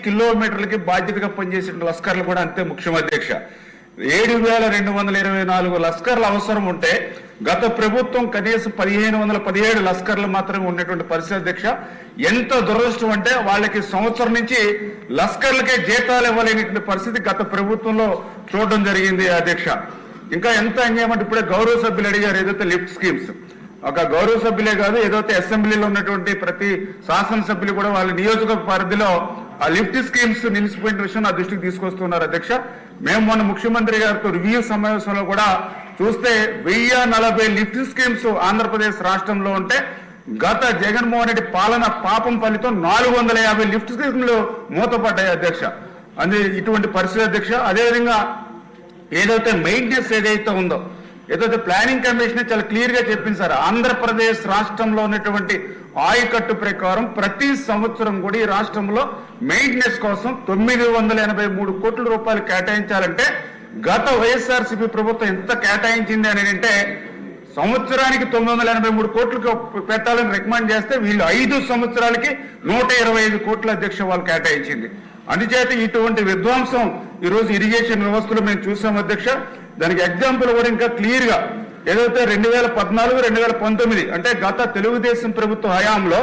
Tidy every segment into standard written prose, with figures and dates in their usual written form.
కిలోమీటర్లకి బాధ్యతగా పనిచేసిన లస్కర్లు కూడా అంతే ముఖ్యం అధ్యక్ష. 7,224 లస్కర్లు అవసరం ఉంటే గత ప్రభుత్వం కనీసం 1,517 లస్కర్లు మాత్రమే ఉన్నటువంటి పరిస్థితి అధ్యక్ష. ఎంత దురదృష్టం అంటే వాళ్ళకి సంవత్సరం నుంచి లస్కర్లకే జీతాలు ఇవ్వలేనటువంటి పరిస్థితి గత ప్రభుత్వంలో చూడడం జరిగింది అధ్యక్ష. ఇంకా ఎంత అన్యాయం అంటే ఇప్పుడే గౌరవ సభ్యులు అడిగారు ఏదైతే లిఫ్ట్ స్కీమ్స్, ఒక గౌరవ సభ్యులే కాదు ఏదైతే అసెంబ్లీలో ఉన్నటువంటి ప్రతి శాసనసభ్యులు కూడా వాళ్ళ నియోజకవర్గ పరిధిలో ఆ లిఫ్ట్ స్కీమ్స్ నిలిచిపోయిన విషయం నా దృష్టికి తీసుకొస్తున్నారు అధ్యక్ష. మేము మొన్న ముఖ్యమంత్రి గారితో రివ్యూ సమావేశంలో కూడా చూస్తే 1040 లిఫ్ట్ స్కీమ్స్ ఆంధ్రప్రదేశ్ రాష్ట్రంలో ఉంటే గత జగన్మోహన్ రెడ్డి పాలన పాపం ఫలితం 450 లిఫ్ట్ స్కీమ్లు మూతపడ్డాయి అధ్యక్ష. అది ఇటువంటి పరిస్థితి అధ్యక్ష. అదేవిధంగా ఏదైతే మెయింటెనెన్స్ ఏదైతే ఉందో ఏదైతే ప్లానింగ్ కమిషన్ చాలా క్లియర్ గా చెప్పింది సార్, ఆంధ్రప్రదేశ్ రాష్ట్రంలో ఉన్నటువంటి ఆయకట్టు ప్రకారం ప్రతి సంవత్సరం కూడా ఈ రాష్ట్రంలో మెయింటెనెన్స్ కోసం 983 కోట్ల రూపాయలు కేటాయించాలంటే గత వైఎస్ఆర్సీపీ ప్రభుత్వం ఎంత కేటాయించింది అని అంటే సంవత్సరానికి 983 కోట్లకు పెట్టాలని రికమెండ్ చేస్తే వీళ్ళు 5 సంవత్సరాలకి 125 కోట్ల అధ్యక్ష వాళ్ళు కేటాయించింది. అందుచేత ఇటువంటి విధ్వంసం ఈరోజు ఇరిగేషన్ వ్యవస్థలో మేము చూసాం అధ్యక్ష. దానికి ఎగ్జాంపుల్ కూడా ఇంకా క్లియర్ గా ఏదైతే 2014, 2019 అంటే గత తెలుగుదేశం ప్రభుత్వ హయాంలో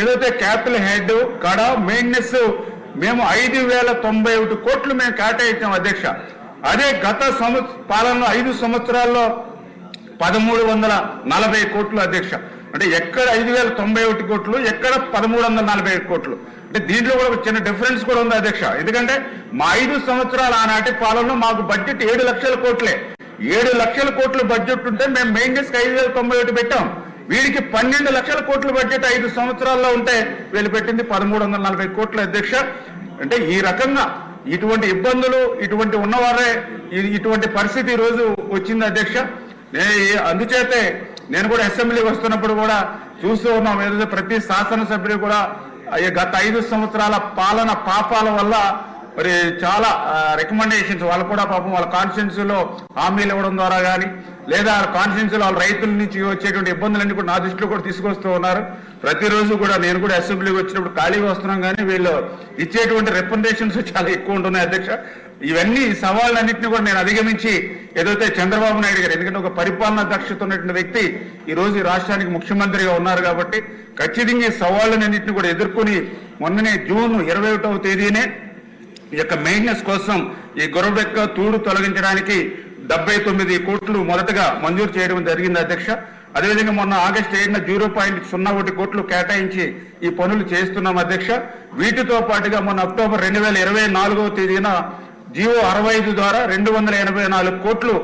ఏదైతే క్యాపిటల్ హెడ్ కడ మెయింటెనెన్స్ మేము 5,091 కోట్లు మేము కేటాయించాం అధ్యక్ష. అదే గత పాలనలో 5 సంవత్సరాల్లో 1,340 కోట్లు అధ్యక్ష. అంటే ఎక్కడ 5,091 కోట్లు, ఎక్కడ 1,340 కోట్లు. అంటే దీంట్లో కూడా చిన్న డిఫరెన్స్ కూడా ఉంది అధ్యక్ష. ఎందుకంటే మా 5 సంవత్సరాల ఆనాటి పాలనలో మాకు బడ్జెట్ 7 లక్షల కోట్లే. 7 లక్షల కోట్ల బడ్జెట్ ఉంటే మేము మెయింటెనెన్స్ 5,091 పెట్టాం. వీడికి 12 లక్షల కోట్ల బడ్జెట్ 5 సంవత్సరాల్లో ఉంటే వీళ్ళు పెట్టింది 1,340 కోట్ల అధ్యక్ష. అంటే ఈ రకంగా ఇటువంటి ఇబ్బందులు ఇటువంటి ఉన్నవారే ఇటువంటి పరిస్థితి ఈ రోజు వచ్చింది అధ్యక్ష. అందుచేతే నేను కూడా అసెంబ్లీకి వస్తున్నప్పుడు కూడా చూస్తూ ఉన్నాం ఏదైతే ప్రతి శాసనసభ్యులు కూడా గత 5 సంవత్సరాల పాలన పాపాల వల్ల మరి చాలా రికమెండేషన్స్ వాళ్ళు కూడా పాపం వాళ్ళ కాన్స్టిట్యున్సీలో హామీలు ఇవ్వడం ద్వారా కానీ లేదా కాన్స్టిట్యున్సీలో వాళ్ళ రైతుల నుంచి వచ్చేటువంటి ఇబ్బందులన్నీ కూడా నా దృష్టిలో కూడా తీసుకొస్తూ ఉన్నారు. ప్రతిరోజు కూడా నేను కూడా అసెంబ్లీకి వచ్చినప్పుడు ఖాళీగా వస్తున్నాం కానీ వీళ్ళు ఇచ్చేటువంటి రికమెండేషన్స్ చాలా ఎక్కువ ఉంటున్నాయి అధ్యక్ష. ఇవన్నీ సవాళ్ళన్నింటినీ కూడా నేను అధిగమించి ఏదైతే చంద్రబాబు నాయుడు గారు, ఎందుకంటే ఒక పరిపాలనా దక్షత ఉన్నటువంటి వ్యక్తి ఈ రోజు ఈ రాష్ట్రానికి ముఖ్యమంత్రిగా ఉన్నారు కాబట్టి ఖచ్చితంగా ఈ సవాళ్ళన్నింటినీ కూడా ఎదుర్కొని మొన్ననే జూన్ 21వ తేదీనే ఈ యొక్క మెయింటెనెన్స్ కోసం ఈ గొర్రెబెక్క తూడు తొలగించడానికి 79 కోట్లు మొదటగా మంజూరు చేయడం జరిగింది అధ్యక్ష. అదేవిధంగా మొన్న ఆగస్టు 7న 0.01 కోట్లు కేటాయించి ఈ పనులు చేస్తున్నాం అధ్యక్ష. వీటితో పాటుగా మొన్న అక్టోబర్ 2024వ తేదీన జీవో 65 ద్వారా 284 కోట్లు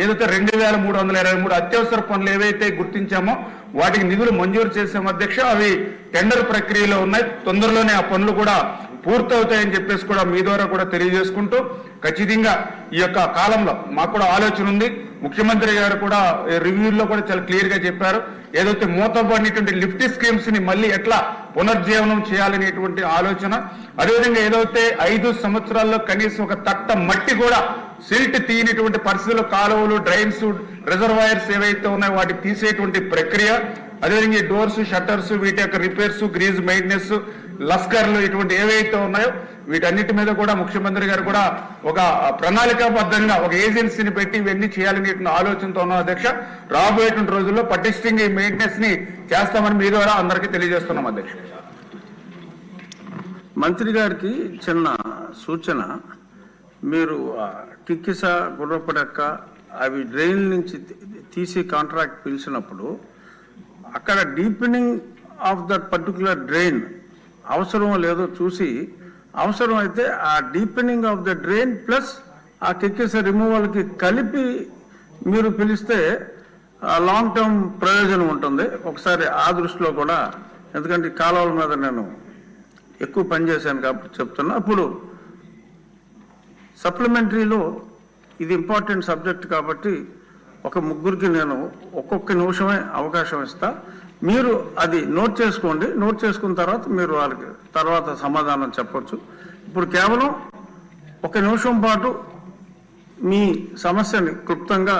ఏదైతే 2,323 అత్యవసర పనులు ఏవైతే గుర్తించామో వాటికి నిధులు మంజూరు చేసాం అధ్యక్ష. అవి టెండర్ ప్రక్రియలో ఉన్నాయి. తొందరలోనే ఆ పనులు కూడా పూర్తవుతాయని చెప్పేసి కూడా మీ ద్వారా కూడా తెలియజేసుకుంటూ ఖచ్చితంగా ఈ యొక్క కాలంలో మాకు కూడా ఆలోచన ఉంది. ముఖ్యమంత్రి గారు కూడా రివ్యూల్లో కూడా చాలా క్లియర్ గా చెప్పారు ఏదైతే మూతపడినటువంటి లిఫ్ట్ స్కీమ్స్ ని మళ్ళీ ఎట్లా పునర్జీవనం చేయాలనేటువంటి ఆలోచన. అదేవిధంగా ఏదైతే 5 సంవత్సరాల్లో కనీసం ఒక తట్ట మట్టి కూడా సిల్ట్ తీయనటువంటి పరిస్థితుల్లో కాలువలు, డ్రైన్స్, రిజర్వాయర్స్ ఏవైతే ఉన్నాయో వాటికి తీసేటువంటి ప్రక్రియ. అదేవిధంగా డోర్స్, షట్టర్స్ వీటి యొక్క రిపేర్స్, గ్రీజ్ మెయింటెనెన్స్, లస్కర్లు ఇటువంటి ఏవైతే ఉన్నాయో వీటన్నిటి మీద కూడా ముఖ్యమంత్రి గారు కూడా ఒక ప్రణాళికాబద్ధంగా ఒక ఏజెన్సీని పెట్టి ఇవన్నీ చేయాలనే ఆలోచనతో ఉన్నాం అధ్యక్ష. రాబోయేటువంటి రోజుల్లో పటిష్టంగా ఈ మెయింటెనెన్స్ ని చేస్తామని మీ ద్వారా అందరికీ తెలియజేస్తున్నాం అధ్యక్ష. మంత్రి గారికి చిన్న సూచన, మీరు కిక్కిస, గుర్రపడెక్క అవి డ్రైన్ నుంచి తీసి కాంట్రాక్ట్ పిలిచినప్పుడు అక్కడ deepening of that particular drain అవసరం లేదో చూసి అవసరం అయితే ఆ deepening of the drain plus ఆ కిక్కిస రిమూవల్కి కలిపి మీరు పిలిస్తే లాంగ్ టర్మ్ ప్రయోజనం ఉంటుంది. ఒకసారి ఆ దృష్టిలో కూడా, ఎందుకంటే కాలువల మీద నేను ఎక్కువ పనిచేశాను కాబట్టి చెప్తున్నా. అప్పుడు సప్లిమెంటరీలో ఇది ఇంపార్టెంట్ సబ్జెక్ట్ కాబట్టి ఒక ముగ్గురికి నేను ఒక్కొక్క నిమిషమే అవకాశం ఇస్తా. మీరు అది నోట్ చేసుకోండి. నోట్ చేసుకున్న తర్వాత మీరు వాళ్ళకి తర్వాత సమాధానం చెప్పొచ్చు. ఇప్పుడు కేవలం 1 నిమిషం పాటు మీ సమస్యని క్లుప్తంగా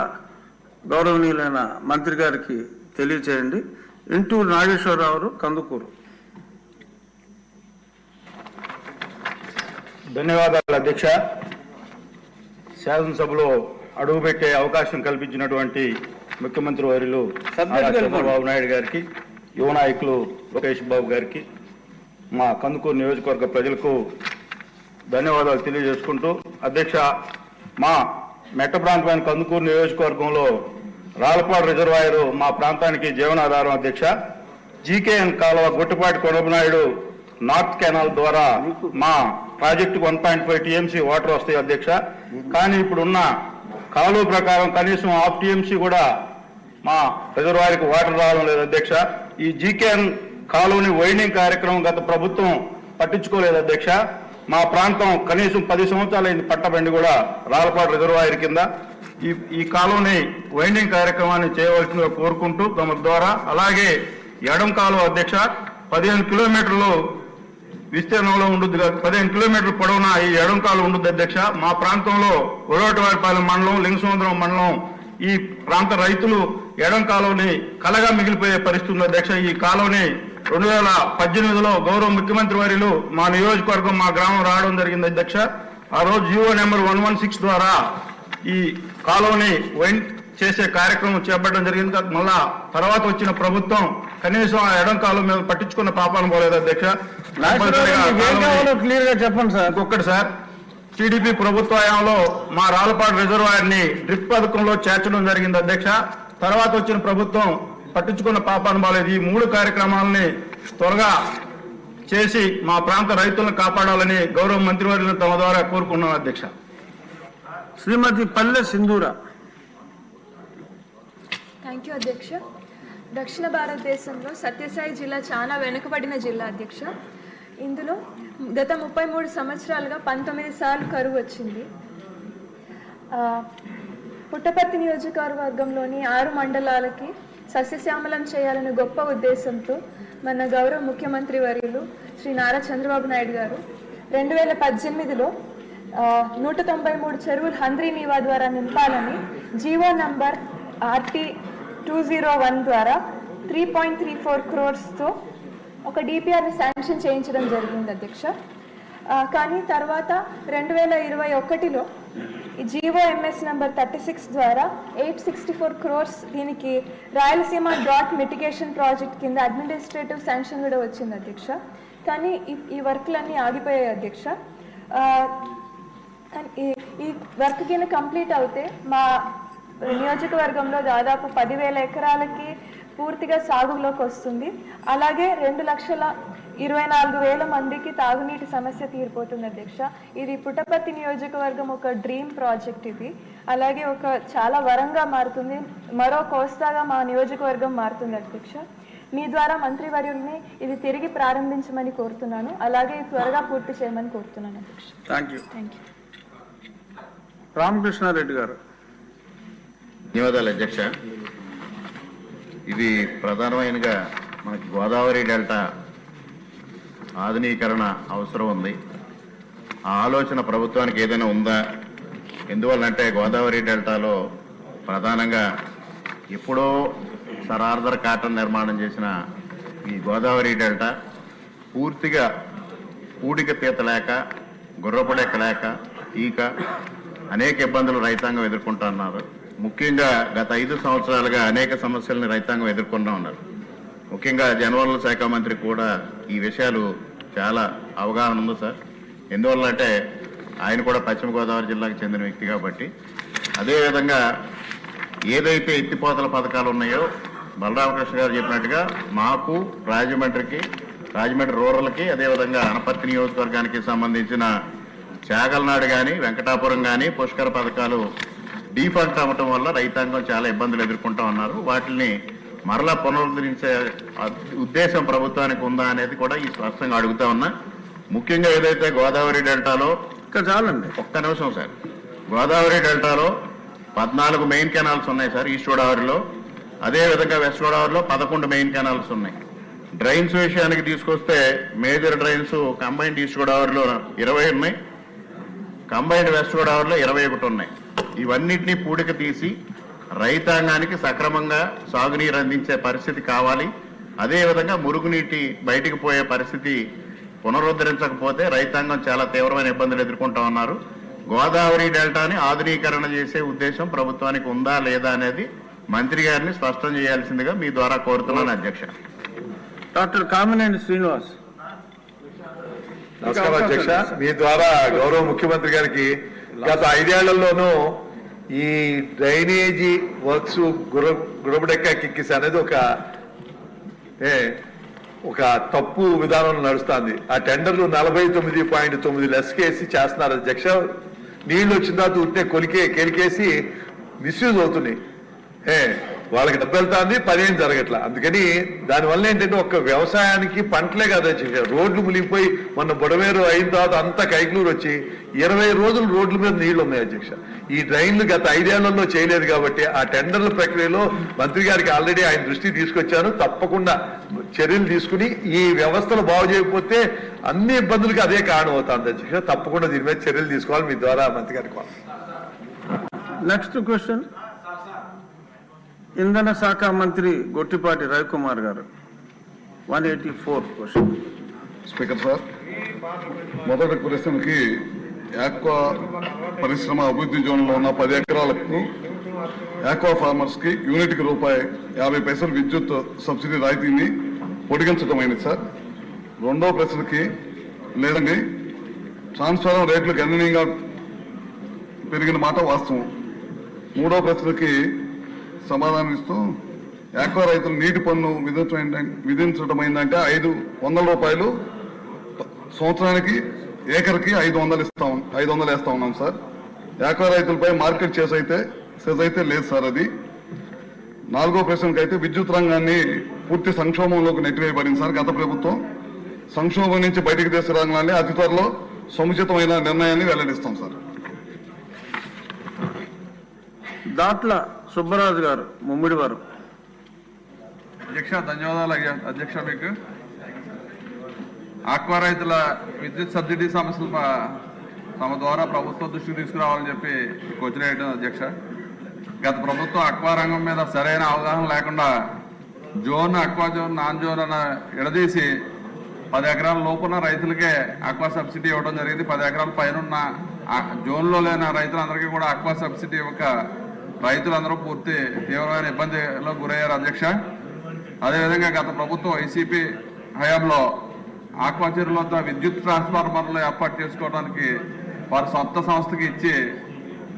గౌరవనీయులైన మంత్రి గారికి తెలియచేయండి. ఇంటూరు నాగేశ్వరరావు, కందుకూరు. ధన్యవాదాలు అధ్యక్ష. శాసనసభలో అడుగుపెట్టే అవకాశం కల్పించినటువంటి ముఖ్యమంత్రి వర్యులు చంద్రబాబు నాయుడు గారికి, యువ నాయకులు లోకేష్ బాబు గారికి, మా కందుకూరు నియోజకవర్గ ప్రజలకు ధన్యవాదాలు తెలియజేసుకుంటూ, అధ్యక్ష, మా మెట్ట ప్రాంతమైన కందుకూరు నియోజకవర్గంలో రాళ్లపాడు రిజర్వాయర్ మా ప్రాంతానికి జీవనాధారం అధ్యక్ష. జీకేఎన్ కాలువ గొట్టుపాటి కొడపనాయుడు నార్త్ కెనాల్ ద్వారా మా ప్రాజెక్టుకు 1.5 టీఎంసీ వాటర్ వస్తాయి అధ్యక్ష. కానీ ఇప్పుడున్న కాలువ ప్రకారం కనీసం 1/2 టీఎంసీ కూడా మా రిజర్వాయర్కి వాటర్ రావడం లేదు అధ్యక్ష. ఈ జీకేఎన్ కాలువని వైండింగ్ కార్యక్రమం గత ప్రభుత్వం పట్టించుకోలేదు అధ్యక్ష. మా ప్రాంతం కనీసం 10 సంవత్సరాలైంది పట్టబండి కూడా రాళ్లపాడు రిజర్వాయర్ కింద. ఈ కాలువని వైండింగ్ కార్యక్రమాన్ని చేయవలసిందిగా కోరుకుంటూ తమ ద్వారా, అలాగే ఎడం కాలువ అధ్యక్ష 15 కిలోమీటర్లు విస్తీర్ణంలో ఉంటుంది, 15 కిలోమీటర్ల పొడవున ఈ ఎడం కాలువ ఉంటుంది అధ్యక్ష. మా ప్రాంతంలో ఉరవటివారిపాలెం మండలం, లింగసముద్రం మండలం ఈ ప్రాంత రైతులు ఎడం కాలువని కలగా మిగిలిపోయే పరిస్థితి ఉంది అధ్యక్ష. ఈ కాలువని 2018లో గౌరవ ముఖ్యమంత్రి వర్యులు మా నియోజకవర్గం, మా గ్రామం రావడం జరిగింది అధ్యక్ష. ఆ రోజు జీవో నెంబర్ 116 ద్వారా ఈ కాలువని వైండ్ చేసే కార్యక్రమం చేపట్టడం జరిగింది. మళ్ళా తర్వాత వచ్చిన ప్రభుత్వం కనీసం ఆ ఎడం కాలువ మీద పట్టించుకున్న పాపాలను పోలేదు అధ్యక్ష. క్లియర్ గా చెప్పండి సార్. ఇంకొకటి సార్, టీడీపీ ప్రభుత్వ హయాంలో మా రాళ్లపాడు రిజర్వాయర్ ని డ్రిప్ పథకంలో చేర్చడం జరిగింది అధ్యక్ష. తర్వాత వచ్చిన ప్రభుత్వం పట్టించుకున్న పాపాను బాలేదు. ఈ 3 కార్యక్రమాలని త్వరగా చేసి మా ప్రాంత రైతులను కాపాడాలని గౌరవ మంత్రివర్యులను తమ ద్వారా కోరుకున్నాం అధ్యక్ష. శ్రీమతి పల్లె సింధూరా. థ్యాంక్ యూ అధ్యక్ష. దక్షిణ భారతదేశంలో సత్యసాయి జిల్లా చాలా వెనుకబడిన జిల్లా అధ్యక్ష. ఇందులో గత 33 సంవత్సరాలుగా 19 సార్లు కరువు వచ్చింది. పుట్టపర్తి నియోజకవర్గంలోని 6 మండలాలకి సస్యశ్యామలం చేయాలనే గొప్ప ఉద్దేశంతో మన గౌరవ ముఖ్యమంత్రి వర్యులు శ్రీ నారా చంద్రబాబు నాయుడు గారు 2018లో 193 చెరువులు హంద్రీ నీవా ద్వారా నింపాలని జీవో నంబర్ RT 201 ద్వారా 3.34 crores ఒక డిపిఆర్ని శాంక్షన్ చేయించడం జరిగింది అధ్యక్ష. కానీ తర్వాత 2021లో ఈ జీవో ఎంఎస్ నంబర్ 36 ద్వారా 864 crores దీనికి రాయలసీమ డ్రాట్ మిటిగేషన్ ప్రాజెక్ట్ కింద అడ్మినిస్ట్రేటివ్ శాంక్షన్ కూడా వచ్చింది అధ్యక్ష. కానీ ఈ వర్క్లన్నీ ఆగిపోయాయి అధ్యక్ష. కానీ ఈ వర్క్ కింద కంప్లీట్ అవుతే మా నియోజకవర్గంలో దాదాపు 10,000 ఎకరాలకి పూర్తిగా సాగులోకి వస్తుంది. అలాగే 2,24,000 మందికి తాగునీటి సమస్య తీరిపోతుంది అధ్యక్ష. ఇది పుట్టపర్తి నియోజకవర్గం ఒక డ్రీమ్ ప్రాజెక్ట్ ఇది. అలాగే ఒక చాలా వరంగా మారుతుంది, మరో కోస్తాగా మా నియోజకవర్గం మారుతుంది అధ్యక్ష. మీ ద్వారా మంత్రివర్యుల్ని ఇది తిరిగి ప్రారంభించమని కోరుతున్నాను, అలాగే త్వరగా పూర్తి చేయమని కోరుతున్నాను అధ్యక్ష. Thank you. Thank you. Ramakrishna Reddy గారు. ధన్యవాదాలు అధ్యక్ష. ఇది ప్రధానమైనగా మనకి గోదావరి డెల్టా ఆధునీకరణ అవసరం ఉంది. ఆ ఆలోచన ప్రభుత్వానికి ఏదైనా ఉందా? ఎందువల్లంటే గోదావరి డెల్టాలో ప్రధానంగా ఎప్పుడో సర్ ఆర్థర్ కాటన్ నిర్మాణం చేసిన ఈ గోదావరి డెల్టా పూర్తిగా పూడిక తీత లేక, గుర్రపుడెక్క లేక, ఈక అనేక ఇబ్బందులు రైతాంగం ఎదుర్కొంటున్నారు. ముఖ్యంగా గత 5 సంవత్సరాలుగా అనేక సమస్యలను రైతాంగం ఎదుర్కొంటూ ఉన్నారు. ముఖ్యంగా జలవనరుల శాఖ మంత్రి కూడా ఈ విషయాలు చాలా అవగాహన ఉంది సార్. ఎందువల్లంటే ఆయన కూడా పశ్చిమ గోదావరి జిల్లాకు చెందిన వ్యక్తి కాబట్టి. అదేవిధంగా ఏదైతే ఎత్తిపోతల పథకాలు ఉన్నాయో బలరామకృష్ణ గారు చెప్పినట్టుగా మాకు రాజమండ్రి రూరల్కి, అదేవిధంగా అనపర్తి నియోజకవర్గానికి సంబంధించిన చాగల్నాడు కానీ, వెంకటాపురం కానీ పుష్కర పథకాలు డీఫాల్ట్ అవ్వటం వల్ల రైతాంగం చాలా ఇబ్బందులు ఎదుర్కొంటూ ఉన్నారు. వాటిని మరలా పునరుద్ధరించే ఉద్దేశం ప్రభుత్వానికి ఉందా అనేది కూడా ఈ స్పష్టంగా అడుగుతా ఉన్నా. ముఖ్యంగా ఏదైతే గోదావరి డెల్టాలో చాలండి, ఒక్క నిమిషం సార్. గోదావరి డెల్టాలో 14 మెయిన్ కెనాల్స్ ఉన్నాయి సార్ ఈస్ట్ గోదావరిలో. అదేవిధంగా వెస్ట్ గోదావరిలో 11 మెయిన్ కెనాల్స్ ఉన్నాయి. డ్రైన్స్ విషయానికి తీసుకొస్తే మేజర్ డ్రైన్స్ కంబైన్డ్ ఈస్ట్ గోదావరిలో 20 ఉన్నాయి, కంబైన్డ్ వెస్ట్ గోదావరిలో 21 ఉన్నాయి. ఇవన్నిటినీ పూడిక తీసి రైతాంగానికి సక్రమంగా సాగునీరు అందించే పరిస్థితి కావాలి. అదేవిధంగా మురుగునీటి బయటికి పోయే పరిస్థితి పునరుద్ధరించకపోతే రైతాంగం చాలా తీవ్రమైన ఇబ్బందులు ఎదుర్కొంటా ఉన్నారు. గోదావరి డెల్టాని ఆధునీకరణ చేసే ఉద్దేశం ప్రభుత్వానికి ఉందా లేదా అనేది మంత్రి గారిని స్పష్టం చేయాల్సిందిగా మీ ద్వారా కోరుతున్నాను అధ్యక్ష. డాక్టర్ కామినేని శ్రీనివాస్. నమస్కారం అధ్యక్ష. మీ ద్వారా గౌరవ ముఖ్యమంత్రి గారికి గత 5 ఏళ్లలోనూ ఈ డ్రైనేజీ వర్క్స్ గురబడెక్క కిక్కిస్ అనేది ఒక తప్పు విధానంలో నడుస్తుంది. ఆ టెండర్లు 49.9 లెస్కేసి చేస్తున్నారు అధ్యక్ష. నీళ్లు వచ్చిన తర్వాత ఉంటే కెలికేసి మిస్యూజ్ అవుతున్నాయి. వాళ్ళకి డబ్బు వెళ్తాంది, పని ఏం జరగట్లా. అందుకని దానివల్ల ఏంటంటే ఒక్క వ్యవసాయానికి పంటలే కాదు అధ్యక్ష, రోడ్లు మునిగిపోయి మొన్న బుడవేరు అయిన తర్వాత అంతా కైక్లూరు వచ్చి 20 రోజులు రోడ్ల మీద నీళ్లు ఉన్నాయి అధ్యక్ష. ఈ డ్రైన్లు గత 5 ఏళ్లలో చేయలేదు కాబట్టి ఆ టెండర్ల ప్రక్రియలో మంత్రి గారికి ఆల్రెడీ ఆయన దృష్టికి తీసుకొచ్చాను. తప్పకుండా చర్యలు తీసుకుని ఈ వ్యవస్థలు బాగు చేయకపోతే అన్ని ఇబ్బందులకి అదే కారణం అవుతుంది అధ్యక్ష. తప్పకుండా దీని మీద చర్యలు తీసుకోవాలి. మీ ద్వారా మంత్రి గారికి. నెక్స్ట్ క్వశ్చన్ ఇంధన శాఖ మంత్రి గొట్టిపాటి రవికుమార్ గారు. 184 క్వశ్చన్. స్పీకర్ సార్, మొదటి ప్రశ్నకి ఆక్వా పరిశ్రమ అభివృద్ధి జోన్లో ఉన్న 10 ఎకరాలకు ఆక్వా ఫార్మర్స్ కి యూనిట్కి ₹50 విద్యుత్ సబ్సిడీ రాయితీని పొడిగించడమైంది సార్. రెండో ప్రశ్నకి లేదండి, ట్రాన్స్ఫార్మర్ రేట్లు గణనీయంగా పెరిగిన మాట వాస్తవం. మూడో ప్రశ్నకి సమాధానం ఇస్తూ ఆక్వా రైతులు నీటి పన్ను విధించడమైందంటే ₹500 సంవత్సరానికి ఏకర్కి 500 వేస్తా ఉన్నాం సార్. ఆక్వా రైతులపై మార్కెట్ సెజ్ అయితే లేదు సార్ అది. నాలుగో ప్రశ్నకి అయితే విద్యుత్ రంగాన్ని పూర్తి సంక్షోభంలోకి నెట్టివేయబడింది సార్. గత ప్రభుత్వం సంక్షోభం నుంచి బయటికి తీసుకురాగానే అతి త్వరలో సముచితమైన నిర్ణయాన్ని వెల్లడిస్తాం సార్. దాట్ల సుబ్బరాజు గారు, ముమ్మిడివారు. అధ్యక్ష ధన్యవాదాలు అధ్యక్ష. మీకు ఆక్వా రైతుల విద్యుత్ సబ్సిడీ సమస్యలు తమ ద్వారా ప్రభుత్వ దృష్టికి తీసుకురావాలని చెప్పి క్వశ్చన్ వేయడం అధ్యక్ష. గత ప్రభుత్వం ఆక్వా రంగం మీద సరైన అవగాహన లేకుండా ఆక్వా జోన్, నాన్ జోన్ అన్న విడదీసి 10 ఎకరాల లోపున్న రైతులకే ఆక్వా సబ్సిడీ ఇవ్వడం జరిగింది. 10 ఎకరాల పైన ఉన్న జోన్లో లేని రైతులందరికీ కూడా ఆక్వా సబ్సిడీ ఇవ్వక రైతులందరూ పూర్తి తీవ్రమైన ఇబ్బందిలో గురయ్యారు అధ్యక్ష. అదేవిధంగా గత ప్రభుత్వం వైసీపీ హయాంలో ఆక్వా చెరువుల వద్ద విద్యుత్ ట్రాన్స్ఫార్మర్లు ఏర్పాటు చేసుకోవడానికి వారి సొంత సంస్థకి ఇచ్చి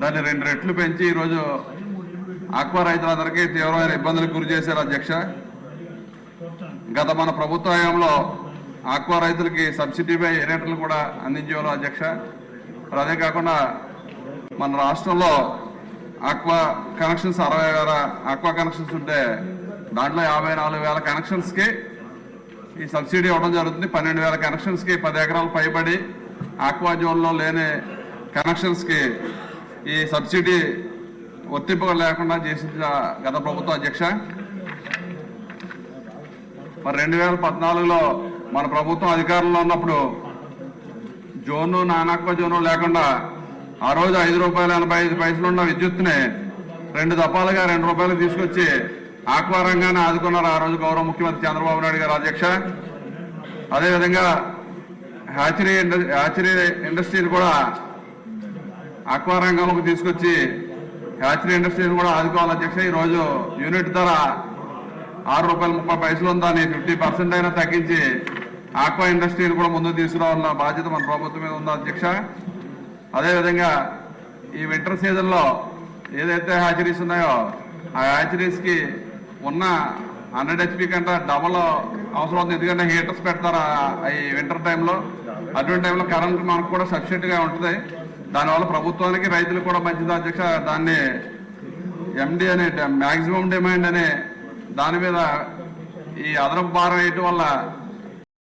దాన్ని 2 రెట్లు పెంచి ఈరోజు ఆక్వా రైతులందరికీ తీవ్రమైన ఇబ్బందులకు గురి చేశారు అధ్యక్ష. గత మన ప్రభుత్వ హయాంలో ఆక్వా రైతులకి సబ్సిడీపై రేట్లు కూడా అందించేవారు అధ్యక్ష. మరి అదే కాకుండా మన రాష్ట్రంలో ఆక్వా కనెక్షన్స్ 60,000 ఆక్వా కనెక్షన్స్ ఉంటే దాంట్లో 54,000 కనెక్షన్స్కి ఈ సబ్సిడీ ఇవ్వడం జరుగుతుంది. 12,000 కనెక్షన్స్కి 10 ఎకరాలు పైబడి ఆక్వా జోన్లో లేని కనెక్షన్స్కి ఈ సబ్సిడీ వర్తింపు లేకుండా చేసిన గత ప్రభుత్వం అధ్యక్ష. మరి 2014లో మన ప్రభుత్వం అధికారంలో ఉన్నప్పుడు జోను, నాన్ ఆక్వా జోను లేకుండా ఆ రోజు ₹5.85 ఉన్న విద్యుత్ని 2 దఫాలుగా ₹2 తీసుకొచ్చి ఆక్వా రంగాన్ని ఆదుకున్నారు ఆ రోజు గౌరవ ముఖ్యమంత్రి చంద్రబాబు నాయుడు గారు అధ్యక్ష. అదేవిధంగా హ్యాచరీ ఇండస్ట్రీని కూడా ఆక్వా రంగంలోకి తీసుకొచ్చి హ్యాచరీ ఇండస్ట్రీని కూడా ఆదుకోవాలి అధ్యక్ష. ఈరోజు యూనిట్ ధర ₹6.30 ఉందని 50% అయినా తగ్గించి ఆక్వా ఇండస్ట్రీని కూడా ముందుకు తీసుకురావాలన్న బాధ్యత మన ప్రభుత్వం మీద ఉంది అధ్యక్ష. అదేవిధంగా ఈ వింటర్ సీజన్లో ఏదైతే హ్యాచరీస్ ఉన్నాయో ఆ హ్యాచరీస్కి ఉన్న 100 HP కంటే డబల్ అవసరం ఉంది. ఎందుకంటే హీటర్స్ పెడతారు ఈ వింటర్ టైంలో. అటువంటి టైంలో కరెంట్ మనకు కూడా సబ్సిడీగా ఉంటుంది. దానివల్ల ప్రభుత్వానికి రైతులకు కూడా మంచిది అధ్యక్ష. దాన్ని MD అనే మ్యాక్సిమం డిమాండ్ అనే దాని మీద ఈ అదనపు భారం వేయటం వల్ల